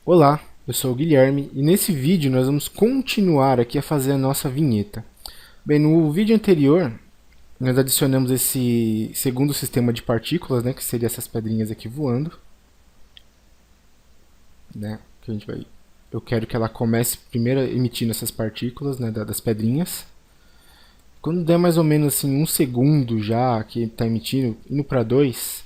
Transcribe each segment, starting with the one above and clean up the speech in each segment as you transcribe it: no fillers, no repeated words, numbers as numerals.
Olá, eu sou o Guilherme e nesse vídeo nós vamos continuar aqui a fazer a nossa vinheta. Bem, no vídeo anterior nós adicionamos esse segundo sistema de partículas, né, que seria essas pedrinhas aqui voando, né, que a gente vai. Eu quero que ela comece primeiro emitindo essas partículas, né, das pedrinhas. Quando der mais ou menos assim um segundo já que está emitindo, indo para 2,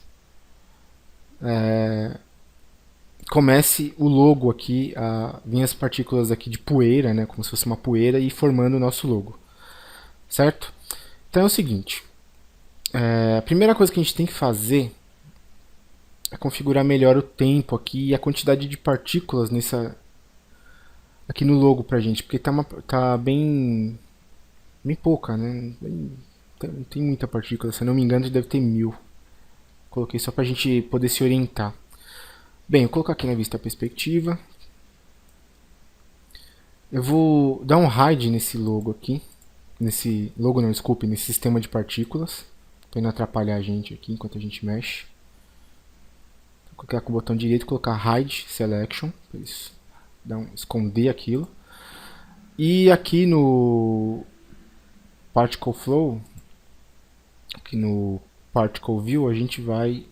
comece o logo aqui a vir as partículas aqui de poeira, né, como se fosse uma poeira e formando o nosso logo, certo? Então é o seguinte, a primeira coisa que a gente tem que fazer é configurar melhor o tempo aqui e a quantidade de partículas aqui no logo pra gente, porque tá bem pouca, né? Não tem muita partícula, se eu não me engano deve ter 1000. Coloquei só pra gente poder se orientar. Bem, eu vou colocar aqui na vista perspectiva. Eu vou dar um hide nesse logo aqui. Nesse logo não, desculpe, nesse sistema de partículas. Pra não atrapalhar a gente aqui enquanto a gente mexe. Vou clicar com o botão direito e colocar Hide Selection. Para isso esconder aquilo. E aqui no Particle Flow, aqui no Particle View, a gente vai...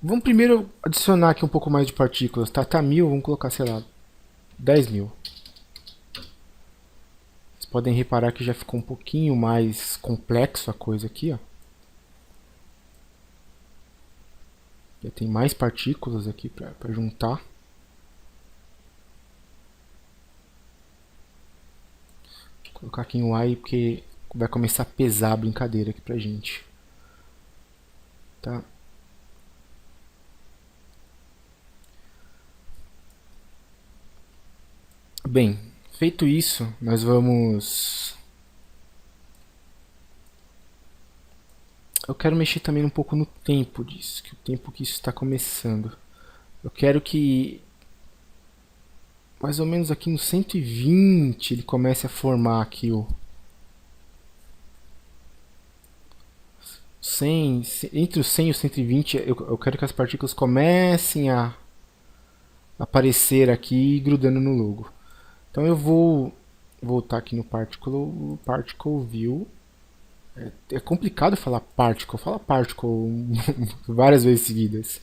Vamos primeiro adicionar aqui um pouco mais de partículas. Tá 1000, vamos colocar, sei lá, 10.000. Vocês podem reparar que já ficou um pouquinho mais complexo a coisa aqui, ó. Já tem mais partículas aqui para juntar. Vou colocar aqui em Y porque vai começar a pesar a brincadeira aqui pra gente. Tá? Bem, feito isso, nós vamos... Eu quero mexer também um pouco no tempo disso, que o tempo que isso está começando. Eu quero que mais ou menos aqui no 120 ele comece a formar aqui o 100, entre o 100 e o 120 eu quero que as partículas comecem a aparecer aqui grudando no logo. Então eu vou voltar aqui no Particle View. É complicado falar Particle, fala Particle várias vezes seguidas.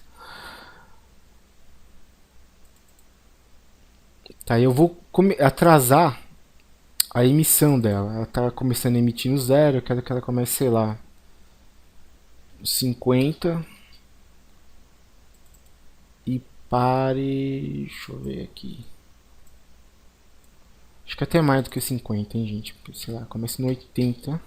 Tá, eu vou atrasar a emissão dela. Ela está começando a emitir no 0, eu quero que ela comece, sei lá, 50 e pare... Deixa eu ver aqui. Acho que até mais do que 50, hein, gente? Porque, sei lá, começa no 80.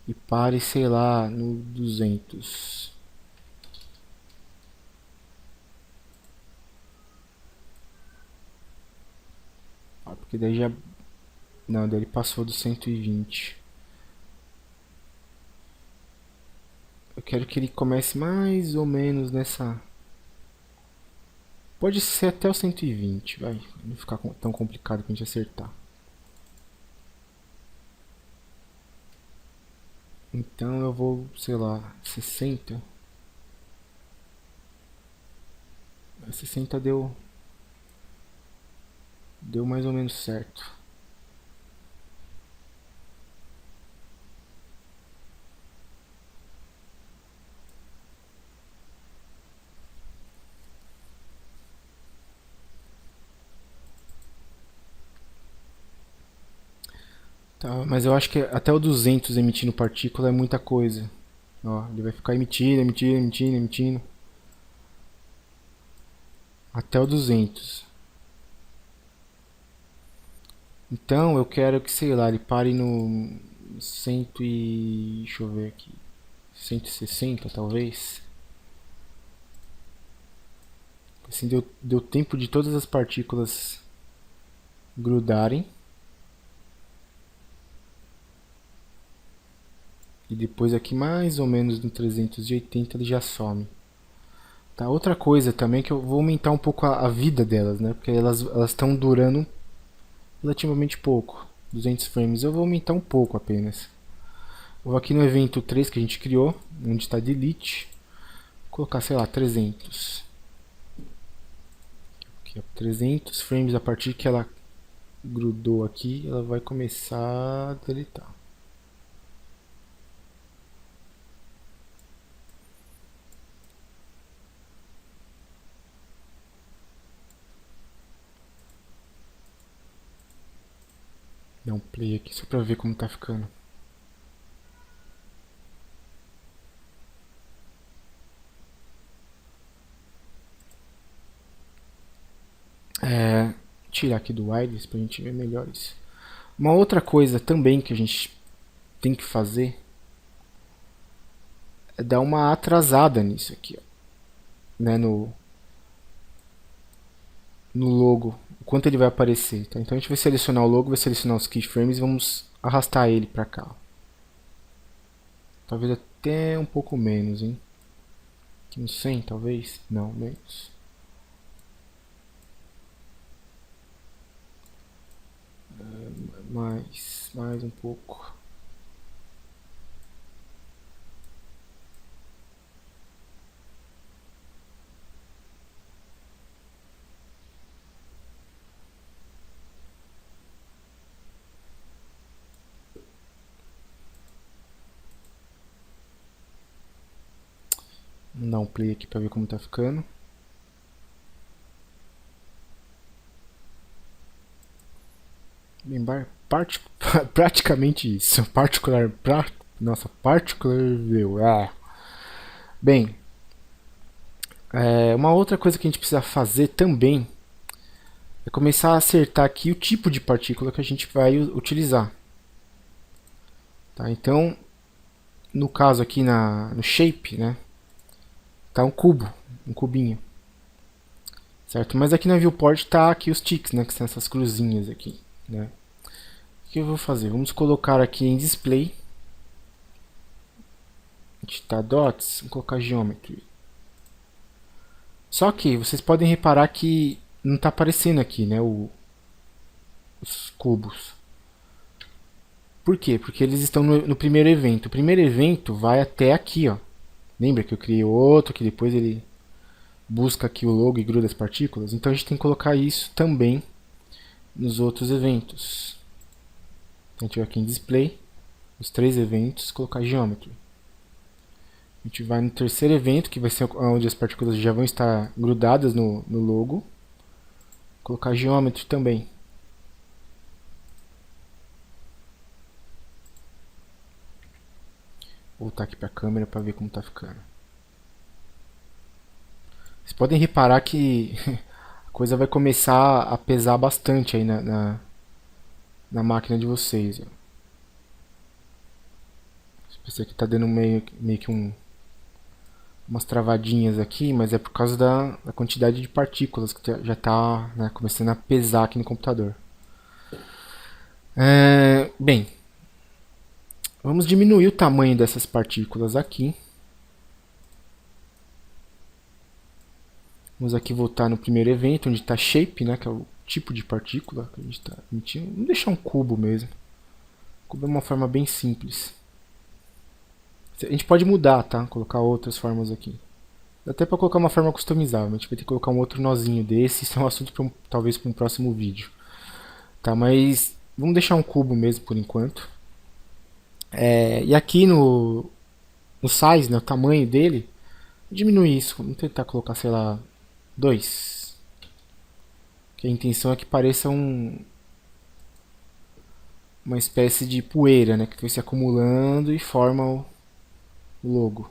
E pare, sei lá, no 200. Porque daí já... Não, daí ele passou do 120. Eu quero que ele comece mais ou menos nessa... Pode ser até o 120, vai. Não ficar tão complicado pra gente acertar. Então eu vou, sei lá, 60. 60 deu mais ou menos certo. Tá, mas eu acho que até o 200 emitindo partícula é muita coisa. Ó, ele vai ficar emitindo, emitindo, emitindo, emitindo. Até o 200. Então eu quero que, sei lá, ele pare no 100 e... Deixa eu ver aqui. 160 talvez. Assim deu tempo de todas as partículas grudarem. E depois aqui mais ou menos no 380 ele já some. Tá, outra coisa também que eu vou aumentar um pouco a vida delas, né? Porque elas estão durando relativamente pouco. 200 frames eu vou aumentar um pouco apenas. Vou aqui no evento 3 que a gente criou, onde está delete. Vou colocar, sei lá, 300. Aqui, ó, 300 frames. A partir que ela grudou aqui, ela vai começar a deletar. Dá um play aqui só pra ver como tá ficando. Tirar aqui do wireless pra gente ver melhor isso. Uma outra coisa também que a gente tem que fazer é dar uma atrasada nisso aqui, ó, né, no logo, o quanto ele vai aparecer. Tá? Então a gente vai selecionar o logo, vai selecionar os keyframes e vamos arrastar ele para cá. Talvez até um pouco menos, hein? Aqui no 100, talvez? Não, menos. Mais um pouco. Vamos dar um play aqui para ver como tá ficando. Bem, praticamente isso. Nossa, particular view. Bem, uma outra coisa que a gente precisa fazer também é começar a acertar aqui o tipo de partícula que a gente vai utilizar. Tá? Então, no caso aqui no shape, né, tá um cubo, um cubinho. Certo? Mas aqui na viewport tá aqui os ticks, né, que são essas cruzinhas aqui, né? O que eu vou fazer? Vamos colocar aqui em display. Editar dots, vamos colocar geometry. Só que vocês podem reparar que não está aparecendo aqui, né, os cubos. Por quê? Porque eles estão no primeiro evento. O primeiro evento vai até aqui, ó. Lembra que eu criei outro, que depois ele busca aqui o logo e gruda as partículas? Então a gente tem que colocar isso também nos outros eventos. A gente vai aqui em display, os 3 eventos, colocar geometry. A gente vai no terceiro evento, que vai ser onde as partículas já vão estar grudadas no logo. Colocar geometry também. Voltar aqui para a câmera para ver como está ficando. Vocês podem reparar que a coisa vai começar a pesar bastante aí na máquina de vocês. Esse aqui está dando meio que umas travadinhas aqui, mas é por causa da quantidade de partículas que já está, né, começando a pesar aqui no computador. Bem, vamos diminuir o tamanho dessas partículas aqui. Vamos aqui voltar no primeiro evento, onde está shape, né, que é o tipo de partícula que a gente está emitindo. Vamos deixar um cubo mesmo. O cubo é uma forma bem simples. A gente pode mudar, tá? Colocar outras formas aqui. Dá até para colocar uma forma customizável. A gente vai ter que colocar um outro nozinho desse. Isso é um assunto talvez para um próximo vídeo. Tá, mas vamos deixar um cubo mesmo por enquanto. E aqui no size, né, o tamanho dele, diminuir isso. Vamos tentar colocar, sei lá, 2. Que a intenção é que pareça uma espécie de poeira, né, que vai se acumulando e forma o logo.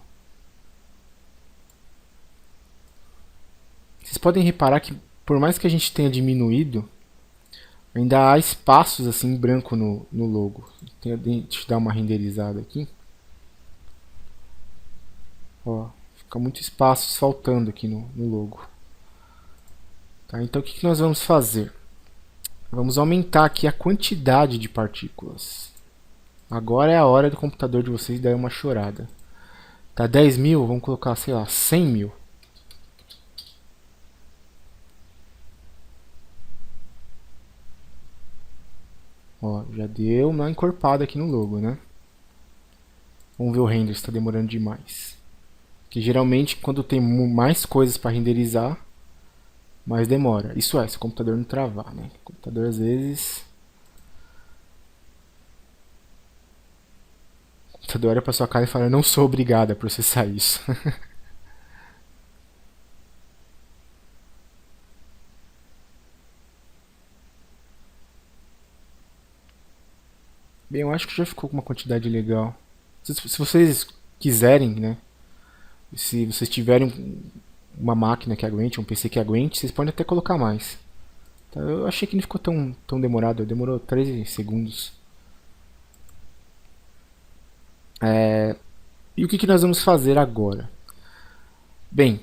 Vocês podem reparar que por mais que a gente tenha diminuído, ainda há espaços assim em branco no logo. Deixa eu dar uma renderizada aqui. Ó, fica muito espaços faltando aqui no logo. Tá, então o que nós vamos fazer? Vamos aumentar aqui a quantidade de partículas. Agora é a hora do computador de vocês dar uma chorada. Tá 10 mil, vamos colocar, sei lá, 100 mil. Ó, já deu uma encorpada aqui no logo, né? Vamos ver o render se está demorando demais. Que geralmente quando tem mais coisas para renderizar, mais demora. Isso é, se o computador não travar, né? O computador às vezes... O computador olha para sua cara e fala, eu não sou obrigado a processar isso. Bem, eu acho que já ficou com uma quantidade legal. Se vocês quiserem, né? Se vocês tiverem uma máquina que aguente, um PC que aguente, vocês podem até colocar mais. Tá, eu achei que não ficou tão demorado, demorou 13 segundos. E o que nós vamos fazer agora? Bem,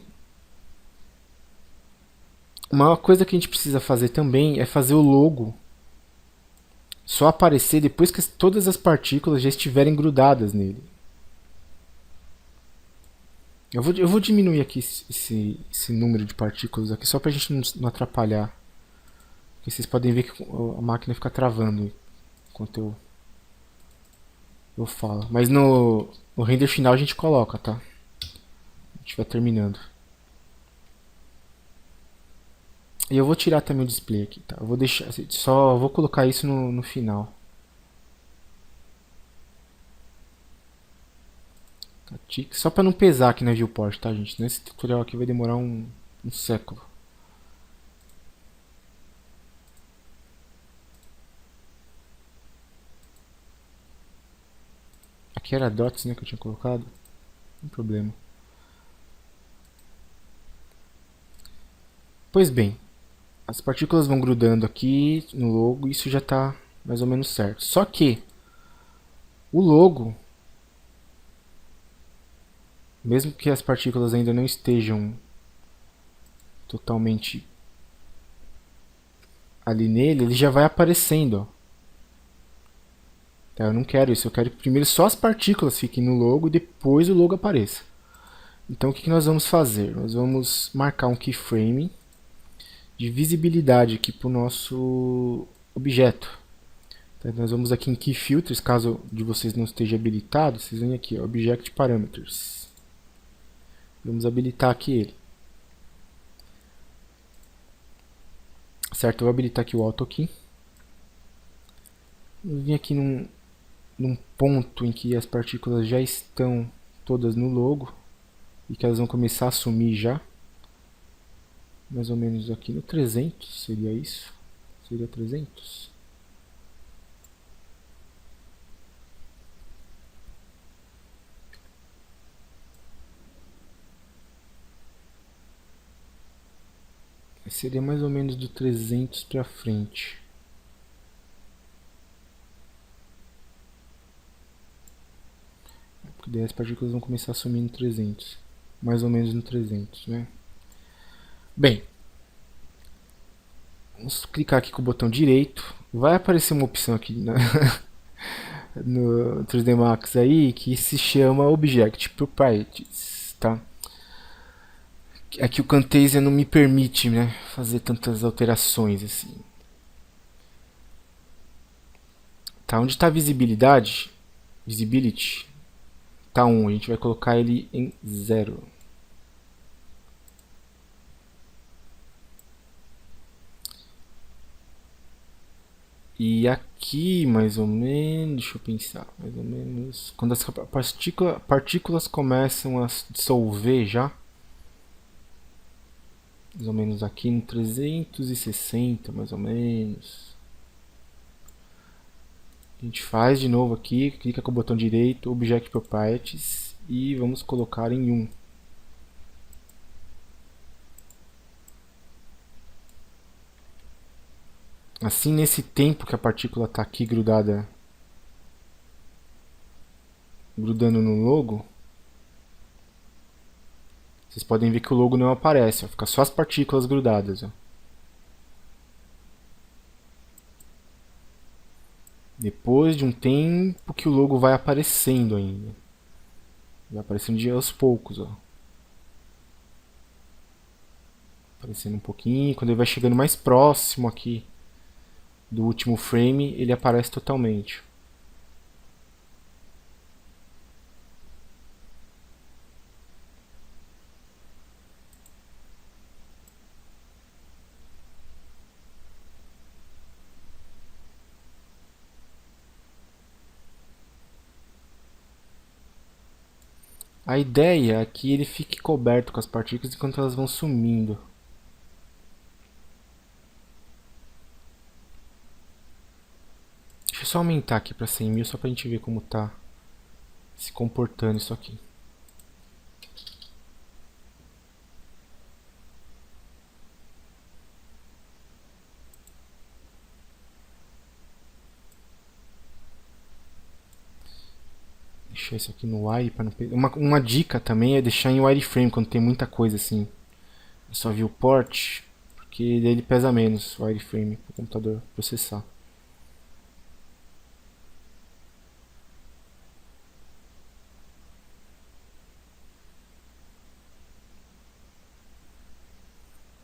uma coisa que a gente precisa fazer também é fazer o logo só aparecer depois que todas as partículas já estiverem grudadas nele. Eu vou diminuir aqui esse número de partículas aqui só para a gente não atrapalhar. Porque vocês podem ver que a máquina fica travando enquanto eu falo. Mas no render final a gente coloca, tá? A gente vai terminando. E eu vou tirar também o display aqui, tá? Eu vou deixar, só vou colocar isso no final. Tá, só para não pesar aqui na viewport, tá, gente? Nesse tutorial aqui vai demorar um século. Aqui era dots, né, que eu tinha colocado. Não tem problema. Pois bem, as partículas vão grudando aqui no logo, isso já está mais ou menos certo. Só que o logo, mesmo que as partículas ainda não estejam totalmente ali nele, ele já vai aparecendo. Ó. Tá, eu não quero isso, eu quero que primeiro só as partículas fiquem no logo e depois o logo apareça. Então o que nós vamos fazer? Nós vamos marcar um keyframe de visibilidade aqui para o nosso objeto. Então, nós vamos aqui em Key Filters, caso de vocês não esteja habilitado, vocês vêm aqui, ó, Object Parameters. Vamos habilitar aqui ele. Certo, eu vou habilitar aqui o Auto Key. Eu vim aqui num ponto em que as partículas já estão todas no logo e que elas vão começar a sumir já. Mais ou menos aqui no 300, seria isso? Seria 300? Seria mais ou menos do 300 para frente. Porque daí as partículas vão começar a sumir no 300. Mais ou menos no 300, né? Bem, vamos clicar aqui com o botão direito. Vai aparecer uma opção aqui no 3D Max aí que se chama Object Properties, tá? Aqui o Camtasia não me permite, né, fazer tantas alterações assim. Tá, onde está visibilidade, visibility, tá 1, a gente vai colocar ele em 0. E aqui, mais ou menos, deixa eu pensar, mais ou menos, quando as partículas começam a se dissolver já, mais ou menos aqui no 360, mais ou menos. A gente faz de novo aqui, clica com o botão direito, Object Properties, e vamos colocar em 1. Assim, nesse tempo que a partícula está aqui grudando no logo, vocês podem ver que o logo não aparece, ó, fica só as partículas grudadas. Ó. Depois de um tempo que o logo vai aparecendo ainda. Vai aparecendo de aos poucos. Ó. Aparecendo um pouquinho, quando ele vai chegando mais próximo aqui do último frame, ele aparece totalmente. A ideia é que ele fique coberto com as partículas enquanto elas vão sumindo. Deixa eu só aumentar aqui para 100.000 só para a gente ver como tá se comportando isso aqui. Deixar isso aqui no wire para não perder. Uma dica também é deixar em wireframe quando tem muita coisa assim. É só viewport, porque ele pesa menos o wireframe para o computador processar.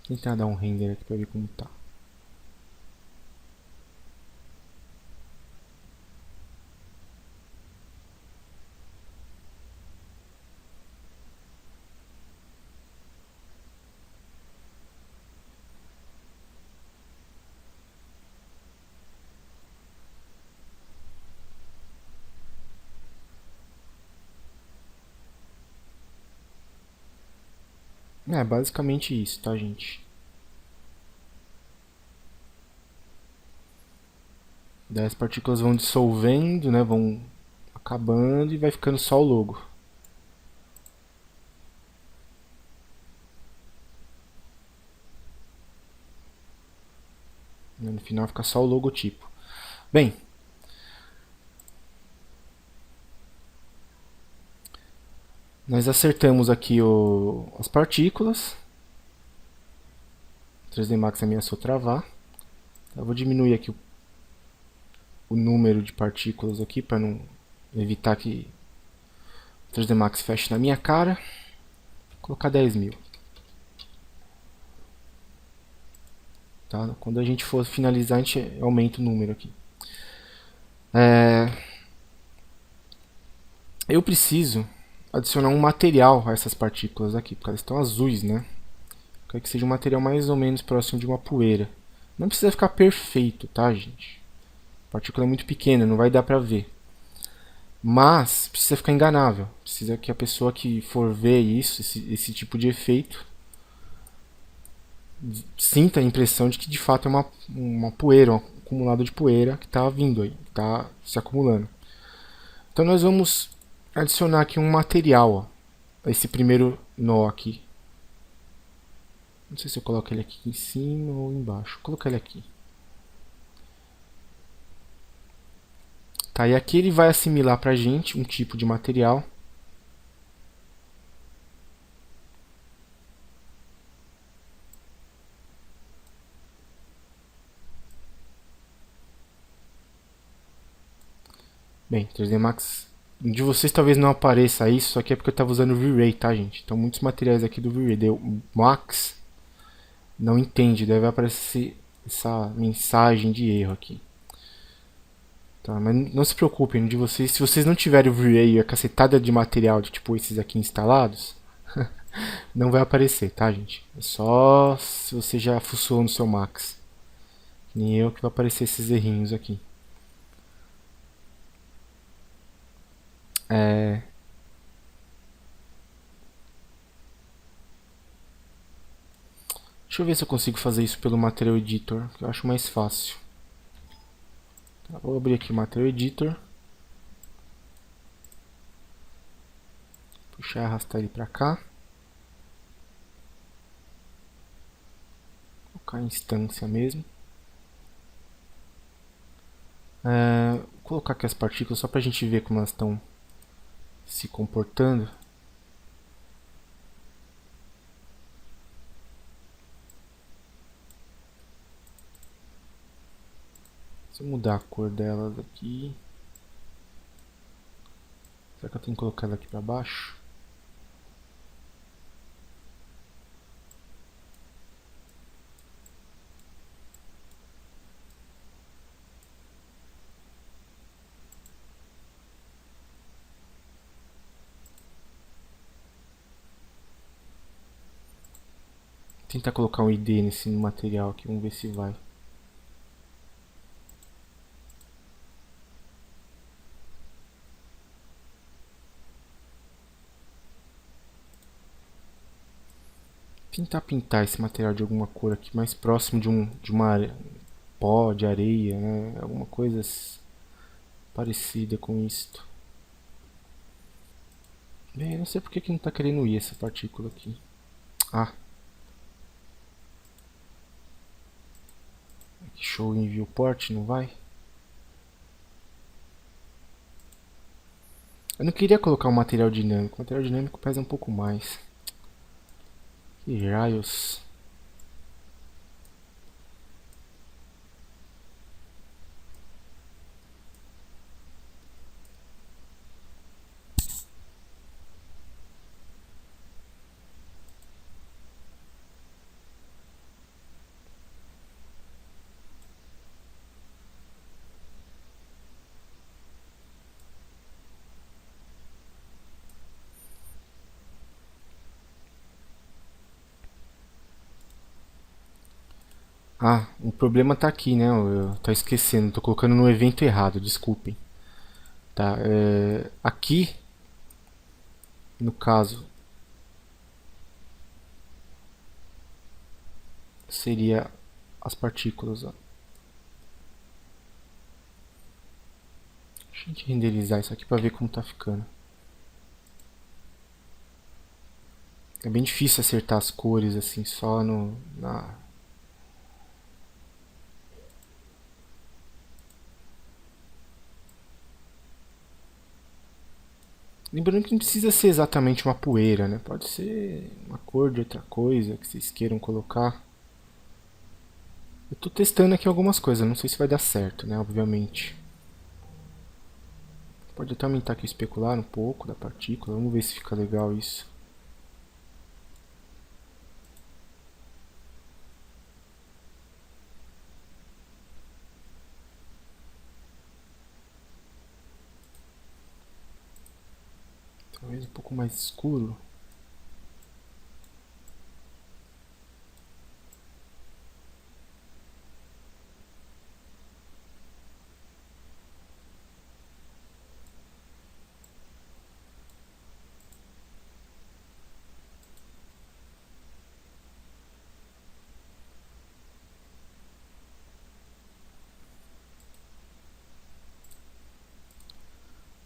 Vou tentar dar um render aqui para ver como tá. É basicamente isso, tá, gente? Daí as partículas vão dissolvendo, né? Vão acabando e vai ficando só o logo. No final fica só o logotipo. Bem, nós acertamos aqui as partículas. O 3D Max ameaçou travar. Eu vou diminuir aqui o número de partículas aqui para não evitar que o 3D Max feche na minha cara. Vou colocar 10.000. Tá? Quando a gente for finalizar, a gente aumenta o número aqui. Eu preciso adicionar um material a essas partículas aqui, porque elas estão azuis, né? Eu quero que seja um material mais ou menos próximo de uma poeira. Não precisa ficar perfeito, tá, gente? A partícula é muito pequena, não vai dar pra ver. Mas precisa ficar enganável. Precisa que a pessoa que for ver isso, esse tipo de efeito, sinta a impressão de que de fato é uma poeira, um acumulado de poeira que está vindo aí, que está se acumulando. Então nós vamos adicionar aqui um material, ó, esse primeiro nó aqui. Não sei se eu coloco ele aqui em cima ou embaixo. Vou colocar ele aqui. Tá, e aqui ele vai assimilar pra gente um tipo de material. Bem, 3D Max, de vocês talvez não apareça isso, só que é porque eu estava usando o V-Ray, tá, gente? Então muitos materiais aqui do V-Ray, deu Max, não entende, deve aparecer essa mensagem de erro aqui. Tá, mas não se preocupem, de vocês, se vocês não tiverem o V-Ray e a cacetada de material de tipo esses aqui instalados, não vai aparecer, tá, gente? É só se você já fuçou no seu Max. Nem eu que vai aparecer esses errinhos aqui. Deixa eu ver se eu consigo fazer isso pelo Material Editor, que eu acho mais fácil. Tá, vou abrir aqui o Material Editor. Puxar e arrastar ele para cá. Colocar em instância mesmo. Vou colocar aqui as partículas só para a gente ver como elas estão se comportando. Se eu mudar a cor delas aqui. Será que eu tenho que colocar ela aqui para baixo? Vou tentar colocar um ID nesse material aqui, vamos ver se vai. tentar pintar esse material de alguma cor aqui, mais próximo de uma pó, de areia, né? Alguma coisa parecida com isto. Bem, eu não sei porque que não está querendo ir essa partícula aqui. Ah, show em viewport, não vai? Eu não queria colocar um material dinâmico. O material dinâmico pesa um pouco mais. Que raios. Ah, o problema tá aqui, né? Eu tô esquecendo, tô colocando no evento errado, desculpem. Tá, aqui, no caso, seria as partículas. Ó. Deixa a gente renderizar isso aqui pra ver como tá ficando. É bem difícil acertar as cores assim, só no, na... Lembrando que não precisa ser exatamente uma poeira, né? Pode ser uma cor de outra coisa que vocês queiram colocar. Eu tô testando aqui algumas coisas, não sei se vai dar certo, né? Obviamente. Pode até aumentar aqui o especular um pouco da partícula, vamos ver se fica legal isso. Talvez um pouco mais escuro.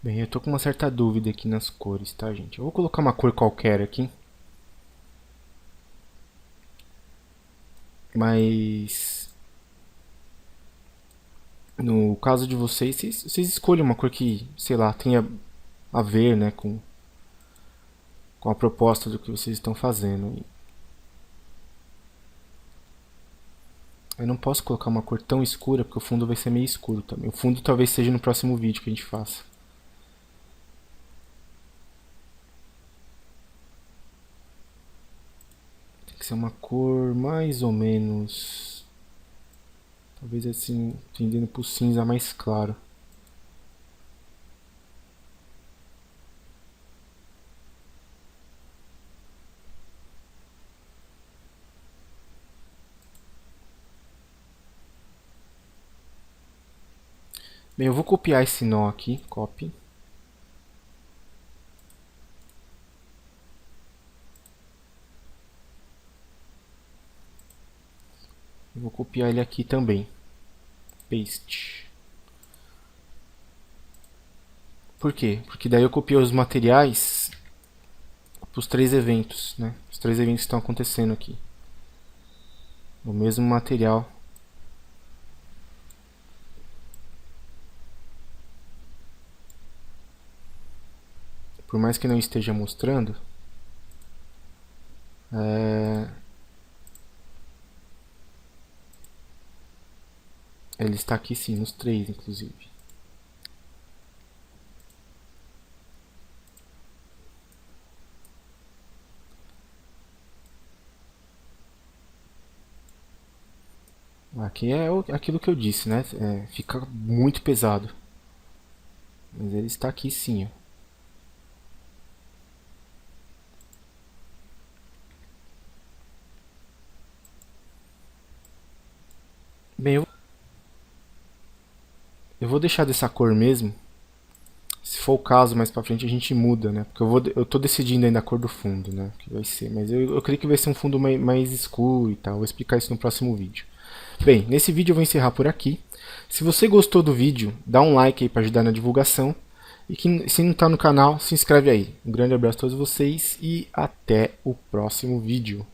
Bem, eu tô com uma certa dúvida aqui nas cores, tá, gente? Eu vou colocar uma cor qualquer aqui. Mas... no caso de vocês, vocês escolhem uma cor que, sei lá, tenha a ver, né, com a proposta do que vocês estão fazendo. Eu não posso colocar uma cor tão escura, porque o fundo vai ser meio escuro também. O fundo talvez seja no próximo vídeo que a gente faça. Tem que ser uma cor mais ou menos... talvez assim, tendendo pro cinza mais claro. Bem, eu vou copiar esse nó aqui, copy. Eu vou copiar ele aqui também. Paste. Por quê? Porque daí eu copiei os materiais para os três eventos, né? Os três eventos que estão acontecendo aqui. O mesmo material. Por mais que não esteja mostrando, ele está aqui sim, nos três, inclusive. Aqui é aquilo que eu disse, né? Fica muito pesado. Mas ele está aqui sim, ó. Bem, eu vou deixar dessa cor mesmo, Se for o caso, mais pra frente a gente muda, né? Porque eu tô decidindo ainda a cor do fundo, né? Que vai ser, mas eu creio que vai ser um fundo mais escuro e tal. Vou explicar isso no próximo vídeo. Bem, nesse vídeo eu vou encerrar por aqui. Se você gostou do vídeo, dá um like aí para ajudar na divulgação. E se não está no canal, se inscreve aí. Um grande abraço a todos vocês e até o próximo vídeo.